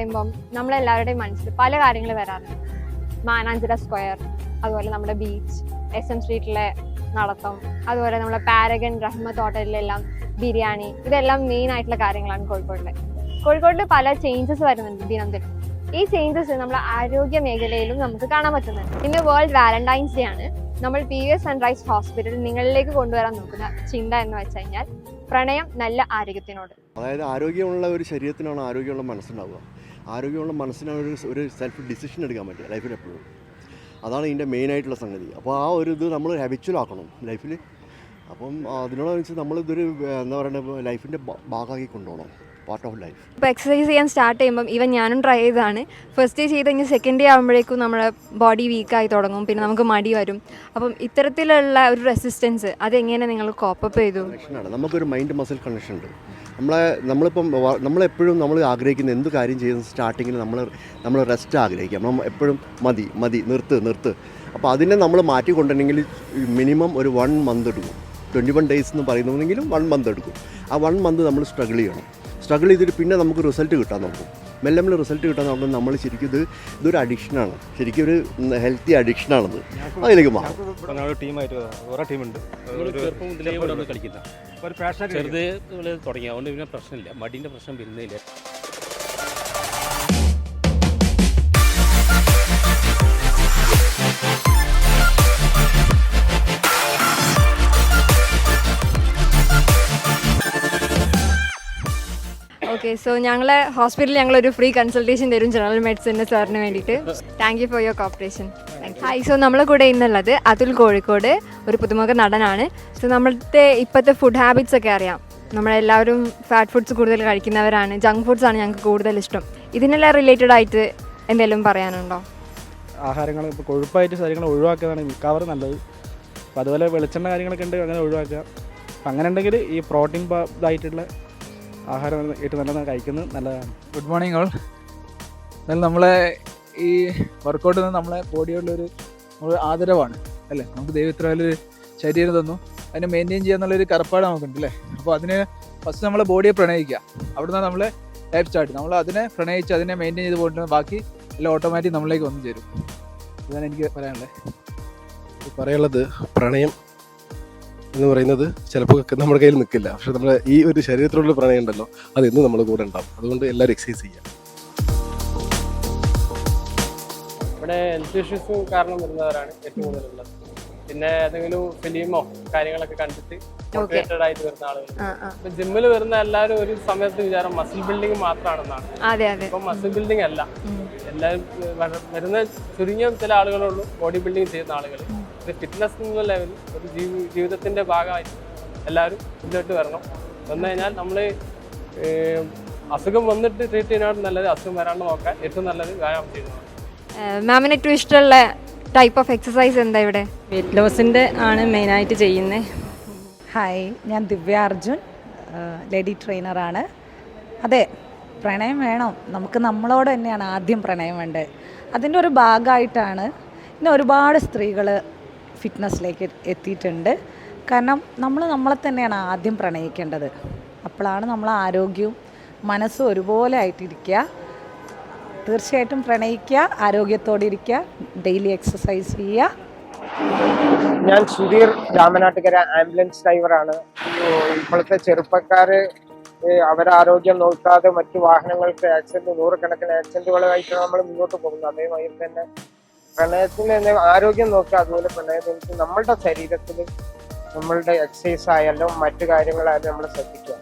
പറയുമ്പം നമ്മളെല്ലാവരുടെയും മനസ്സിൽ പല കാര്യങ്ങൾ വരാറുണ്ട്. മാനാഞ്ചിറ സ്ക്വയർ, അതുപോലെ നമ്മുടെ ബീച്ച്, SM സ്ട്രീറ്റിലെ നടത്തം, അതുപോലെ നമ്മുടെ പാരഗൺ റഹ്മത്ത് ഹോട്ടലിലെല്ലാം ബിരിയാണി, ഇതെല്ലാം മെയിൻ ആയിട്ടുള്ള കാര്യങ്ങളാണ് കോഴിക്കോടിൽ പല ചേഞ്ചസ് വരുന്നുണ്ട് ദിനം. ഈ ചേഞ്ചസ് നമ്മുടെ ആരോഗ്യ മേഖലയിലും നമുക്ക് കാണാൻ പറ്റുന്നുണ്ട്. ഇന്ന് വേൾഡ് വാലന്റൈൻസ് ഡേ ആണ്. നമ്മൾ PVS സൺറൈസ് ഹോസ്പിറ്റൽ നിങ്ങളിലേക്ക് കൊണ്ടുവരാൻ നോക്കുന്ന ചിന്ത എന്ന് വെച്ച് കഴിഞ്ഞാൽ പ്രണയം നല്ല ആരോഗ്യത്തിനോട്. അതായത് ആരോഗ്യമുള്ള ഒരു ശരീരത്തിനാണ് ആരോഗ്യമുള്ള മനസ്സുണ്ടാവുക. ആരോഗ്യമുള്ള മനസ്സിനാണ് ഒരു സെൽഫ് ഡിസിഷൻ എടുക്കാൻ പറ്റുക ലൈഫിൽ എപ്പോഴും. അതാണ് ഇതിൻ്റെ മെയിനായിട്ടുള്ള സംഗതി. അപ്പോൾ ആ ഒരു ഇത് നമ്മൾ ഹാബിച്വൽ ആക്കണം ലൈഫിൽ. അപ്പം അതിനോടനുസരിച്ച് നമ്മളിതൊരു എന്താ പറയുക ലൈഫിൻ്റെ ഭാഗമാക്കി കൊണ്ടുപോകണം, പാർട്ട് ഓഫ് ലൈഫ്. ഇപ്പോൾ എക്സസൈസ് ചെയ്യാൻ സ്റ്റാർട്ട് ചെയ്യുമ്പം ഈവൻ ഞാനും ട്രൈ ചെയ്തതാണ്. ഫസ്റ്റ് ഡേ ചെയ്ത് കഴിഞ്ഞ് സെക്കൻഡ് ഡേ ആകുമ്പോഴേക്കും നമ്മുടെ ബോഡി വീക്കായി തുടങ്ങും, പിന്നെ നമുക്ക് മടി വരും. അപ്പം ഇത്തരത്തിലുള്ള ഒരു റെസിസ്റ്റൻസ് അതെങ്ങനെ നിങ്ങൾ കോപ്പപ്പ് ചെയ്തു? കണക്ഷനാണ്, നമുക്കൊരു മൈൻഡ് മസിൽ കണക്ഷൻ ഉണ്ട്. നമ്മളെപ്പോഴും നമ്മൾ ആഗ്രഹിക്കുന്ന എന്ത് കാര്യം ചെയ്യുന്ന സ്റ്റാർട്ടിങ്ങിൽ നമ്മൾ റെസ്റ്റ് ആഗ്രഹിക്കാം. നമ്മൾ എപ്പോഴും മതി നിർത്ത്. അപ്പോൾ അതിനെ നമ്മൾ മാറ്റിക്കൊണ്ടിട്ടുണ്ടെങ്കിൽ മിനിമം ഒരു 1 മന്ത് എടുക്കും. 21 ഡേയ്സ് എന്ന് പറയുന്നുണ്ടെങ്കിലും 1 മന്ത് എടുക്കും. ആ 1 മന്ത് നമ്മൾ സ്ട്രഗിൾ ചെയ്തിട്ട് പിന്നെ നമുക്ക് റിസൾട്ട് കിട്ടാൻ നോക്കും. മെല്ലെ റിസൾട്ട് കിട്ടാൻ നോക്കുമ്പോൾ നമ്മൾ ശരിക്കും ഇതൊരു അഡിക്ഷനാണ്, ശരിക്കും ഒരു ഹെൽത്തി അഡിക്ഷനാണത്. അതിലേക്ക് മാറും. ടീമായിട്ട് ഓരോ ടീമുണ്ട്, ചെറുത് തുടങ്ങി. അതുകൊണ്ട് പിന്നെ പ്രശ്നമില്ല, മടിൻ്റെ പ്രശ്നം വരുന്നില്ല. ഓക്കെ, സോ ഞങ്ങളെ ഹോസ്പിറ്റലിൽ ഞങ്ങളൊരു ഫ്രീ കൺസൾട്ടേഷൻ തരും ജനറൽ മെഡിസിൻ്റെ സാറിന് വേണ്ടിയിട്ട്. Thank you for your corporation. Hi, so നമ്മളെ കൂടെ ഇന്നുള്ളത് അതുൽ കോഴിക്കോട്, ഒരു പുതുമുഖ നടനാണ്. സോ നമ്മളുടെ ഇപ്പോഴത്തെ ഫുഡ് ഹാബിറ്റ്സ് ഒക്കെ അറിയാം. നമ്മളെല്ലാവരും ഫാറ്റ് ഫുഡ്സ് കൂടുതൽ കഴിക്കുന്നവരാണ്, ജങ്ക് ഫുഡ്സ് ആണ് ഞങ്ങൾക്ക് കൂടുതൽ ഇഷ്ടം. ഇതിനെല്ലാം റിലേറ്റഡ് ആയിട്ട് എന്തെങ്കിലും പറയാനുണ്ടോ? ആഹാരങ്ങൾ ഇപ്പോൾ കൊഴുപ്പായിട്ട് കാര്യങ്ങൾ ഒഴിവാക്കുകയാണ് മിക്കവാറും നല്ലത്. അപ്പോൾ അതുപോലെ വെളിച്ചെണ്ണ കാര്യങ്ങളൊക്കെ ഉണ്ട്, അങ്ങനെ ഒഴിവാക്കുക. അപ്പം അങ്ങനെ ഉണ്ടെങ്കിൽ ഈ പ്രോട്ടീൻ ഇതായിട്ടുള്ള ആഹാരം ഏറ്റവും നല്ലതാണ് കഴിക്കുന്നത് നല്ലതാണ്. Good morning all. എന്നാലും നമ്മളെ ഈ വർക്കൗട്ട് നമ്മളെ ബോഡിയോടുള്ളൊരു ആദരവാണ് അല്ലേ. നമുക്ക് ദൈവം ഇത്ര വലിയൊരു ശരീരം തന്നു, അതിനെ മെയിൻറ്റെയിൻ ചെയ്യാന്നുള്ളൊരു കടപ്പാട് നമുക്കുണ്ട് അല്ലേ. അപ്പോൾ അതിന് ഫസ്റ്റ് നമ്മളെ ബോഡിയെ പ്രണയിക്കുക, അവിടെ നിന്നാണ് നമ്മളെ ലൈഫ് സ്റ്റാർട്ട്. നമ്മൾ അതിനെ പ്രണയിച്ച് അതിനെ മെയിൻറ്റെയിൻ ചെയ്ത് പോയിട്ട് ബാക്കി എല്ലാം ഓട്ടോമാറ്റിക് നമ്മളിലേക്ക് വന്നു ചേരും. ഇതാണ് എനിക്ക് പറയാനുള്ളത്. പ്രണയം എന്ന് പറയുന്നത് ചിലപ്പോൾ നമ്മുടെ കയ്യിൽ നിൽക്കില്ല, പക്ഷെ നമ്മുടെ ഈ ഒരു ശരീരത്തിലുള്ള പ്രണയം ഉണ്ടല്ലോ, അത് എന്നും നമ്മുടെ കൂടെ ഉണ്ടാവും. അതുകൊണ്ട് എല്ലാവരും എക്സസൈസ് ചെയ്യാം. ഇവിടെ ഹെൽത്ത് ഇഷ്യൂസ് കാരണം വരുന്നവരാണ് ഏറ്റവും കൂടുതലുള്ളത്. പിന്നെ ഏതെങ്കിലും ഫിലിമോ കാര്യങ്ങളൊക്കെ കണ്ടിട്ട് മോട്ടിവേറ്റഡ് ആയിട്ട് വരുന്ന ആളുകൾ. ഇപ്പൊ ജിമ്മിൽ വരുന്ന എല്ലാവരും ഒരു സമയത്ത് വിചാരം മസിൽ ബിൽഡിംഗ് മാത്രമാണെന്നാണ്. ഇപ്പൊ മസിൽ ബിൽഡിംഗ് അല്ല, എല്ലാവരും വരുന്ന ചുരുങ്ങിയ ചില ആളുകളുള്ളൂ ബോഡി ബിൽഡിംഗ് ചെയ്യുന്ന ആളുകൾ. ഇത് ഫിറ്റ്നസ് എന്നുള്ള ലെവലിൽ ഒരു ജീവിതത്തിന്റെ ഭാഗമായിട്ട് എല്ലാവരും മുന്നോട്ട് വരണം. വന്നു കഴിഞ്ഞാൽ നമ്മൾ അസുഖം വന്നിട്ട് ട്രീറ്റ് ചെയ്യാനാണ് നല്ലത്, അസുഖം വരാണ്ട് നോക്കാൻ ഏറ്റവും നല്ലത് വ്യായാമം ചെയ്യുന്നതാണ്. മാമിന് ഏറ്റവും ഇഷ്ടമുള്ള ടൈപ്പ് ഓഫ് എക്സസൈസ് എന്താ? ഇവിടെ വെയിറ്റ് ലോസിൻ്റെ ആണ് മെയിനായിട്ട് ചെയ്യുന്നത്. ഹായ്, ഞാൻ ദിവ്യ അർജുൻ, ലേഡി ട്രെയിനറാണ്. അതെ, പ്രണയം വേണം, നമുക്ക് നമ്മളോട് തന്നെയാണ് ആദ്യം പ്രണയം വേണ്ടത്. അതിൻ്റെ ഒരു ഭാഗമായിട്ടാണ് ഇന്ന് ഒരുപാട് സ്ത്രീകൾ ഫിറ്റ്നസ്സിലേക്ക് എത്തിയിട്ടുണ്ട്. കാരണം നമ്മളെ തന്നെയാണ് ആദ്യം പ്രണയിക്കേണ്ടത്. അപ്പോഴാണ് നമ്മൾ ആരോഗ്യവും മനസ്സും ഒരുപോലെ ആയിട്ടിരിക്കുക. തീർച്ചയായിട്ടും പ്രണയിക്കുക, ആരോഗ്യത്തോടെ ഇരിക്കുക, ഡെയിലി എക്സസൈസ് ചെയ്യുക. ഞാൻ സുധീർ, രാമനാട്ടുകര, ആംബുലൻസ് ഡ്രൈവറാണ്. ഇപ്പോഴത്തെ ചെറുപ്പക്കാർ അവരാരോഗ്യം നോക്കാതെ മറ്റു വാഹനങ്ങൾക്ക് ആക്സിഡന്റ്, നൂറുകണക്കിന് ആക്സിഡന്റുകളായിട്ടാണ് നമ്മൾ മുന്നോട്ട് പോകുന്നത്. അതേമാതിരി തന്നെ പ്രണയത്തിന് ആരോഗ്യം നോക്കുക, അതുപോലെ പ്രണയത്തിന് നമ്മളുടെ ശരീരത്തിൽ നമ്മളുടെ എക്സസൈസ് ആയാലും മറ്റു കാര്യങ്ങളായാലും നമ്മൾ ശ്രദ്ധിക്കുക.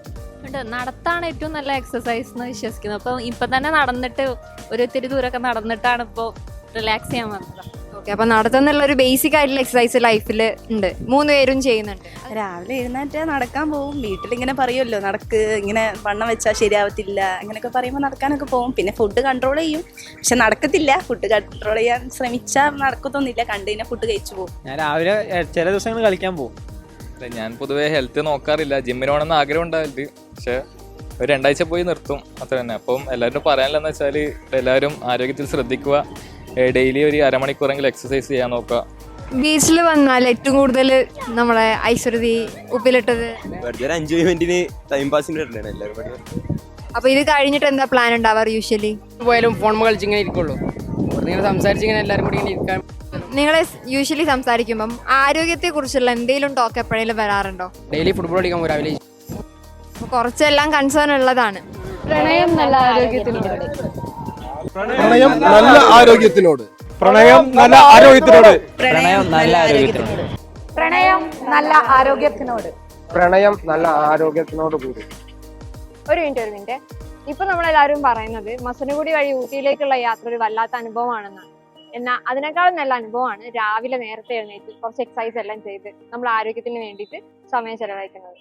നടത്താണ് ഏറ്റവും നല്ല എക്സസൈസ് എന്ന് വിശ്വസിക്കുന്നത്. അപ്പോൾ ഇപ്പം തന്നെ നടന്നിട്ട് ഒരു ഇത്തിരി ദൂരമൊക്കെ നടന്നിട്ടാണ് ഇപ്പോൾ റിലാക്സ് ചെയ്യാൻ വന്നത്. ഓക്കെ, അപ്പോൾ നടത്തുന്നുള്ള ഒരു ബേസിക് ആയിട്ടുള്ള എക്സസൈസ് ലൈഫിൽ ഉണ്ട്, 3 പേരും ചെയ്യുന്നുണ്ട്. രാവിലെ എഴുന്നേറ്റ് നടക്കാൻ പോകും. വീട്ടിലിങ്ങനെ പറയുമല്ലോ, നടക്ക്, ഇങ്ങനെ വണ്ണം വെച്ചാൽ ശരിയാവത്തില്ല, അങ്ങനെയൊക്കെ പറയുമ്പോൾ നടക്കാനൊക്കെ പോകും. പിന്നെ ഫുഡ് കൺട്രോൾ ചെയ്യും, പക്ഷെ നടക്കത്തില്ല. ഫുഡ് കൺട്രോൾ ചെയ്യാൻ ശ്രമിച്ചാൽ നടക്കത്തൊന്നുമില്ല, കണ്ടു കഴിഞ്ഞാൽ ഫുഡ് കഴിച്ചു പോകും. ഞാൻ രാവിലെ ചില ദിവസങ്ങൾ കളിക്കാൻ പോകും. ഞാൻ പൊതുവേ ഹെൽത്ത് നോക്കാറില്ല, ജിമ്മിന് പോകണമെന്ന് ആഗ്രഹം ഉണ്ടാവില്ല, പക്ഷെ ഒരു 2 ആഴ്ച പോയി നിർത്തും, അത്ര തന്നെ. അപ്പം എല്ലാവരും പറയാനുള്ളതെന്ന് വെച്ചാൽ എല്ലാവരും ആരോഗ്യത്തിൽ ശ്രദ്ധിക്കുക, ഡെയിലി ഒരു അരമണിക്കൂറെങ്കിലും എക്സസൈസ് ചെയ്യാൻ നോക്കുക. ബീച്ചിൽ വന്നാൽ ഏറ്റവും കൂടുതൽ നമ്മളെ ഐശ്വര്യതി ഉപ്പിലിട്ടത് വെറുതെ 5 മിനിറ്റിന് ടൈം പാസിന് വരണ്ടാണ് എല്ലാവരും. അപ്പൊ ഇത് കഴിഞ്ഞിട്ട് എന്താ പ്ലാൻ ഉണ്ടാവാറ് യൂഷ്വലി? പോയാലും ഫോൺ കളിച്ച് ഇങ്ങനെ ഇരിക്കുള്ളൂ. ഇങ്ങനെ സംസാരിച്ച് ഇങ്ങനെ എല്ലാവരും കൂടി ഇങ്ങനെ ഇരിക്കാൻ. നിങ്ങളെ യൂഷ്വലി സംസാരിക്കുമ്പം ആരോഗ്യത്തെ കുറിച്ചുള്ള എന്തെങ്കിലും ടോക്ക് എപ്പോഴേലും വരാറുണ്ടോ? ഡെയിലി ഫുട്ബോൾ കളിക്കാൻ പോകും രാവിലെ. അപ്പൊ കുറച്ചെല്ലാം കൺസേൺ ഉള്ളതാണ്. പ്രണയം നല്ല ആരോഗ്യത്തിനോട്. പ്രണയം നല്ല ആരോഗ്യത്തിനോട്. പ്രണയം നല്ല ആരോഗ്യത്തിനോട്. പ്രണയം നല്ല ആരോഗ്യത്തിനോട്. പ്രണയം നല്ല ആരോഗ്യത്തിനോട്. പ്രണയം നല്ല ആരോഗ്യത്തിനോട് കൂടി. ഒരു മിനിറ്റ്. ഇപ്പൊ നമ്മളെല്ലാവരും പറയുന്നത് മസനഗുഡി വഴി ഊട്ടിയിലേക്കുള്ള യാത്ര ഒരു വല്ലാത്ത അനുഭവമാണെന്നാണ്. എന്നാൽ അതിനേക്കാളും നല്ല അനുഭവമാണ് രാവിലെ നേരത്തെ എഴുന്നേറ്റ് കുറച്ച് എക്സസൈസ് എല്ലാം ചെയ്ത് നമ്മൾ ആരോഗ്യത്തിന് വേണ്ടിയിട്ട് സമയം ചെലവഴിക്കുന്നത്.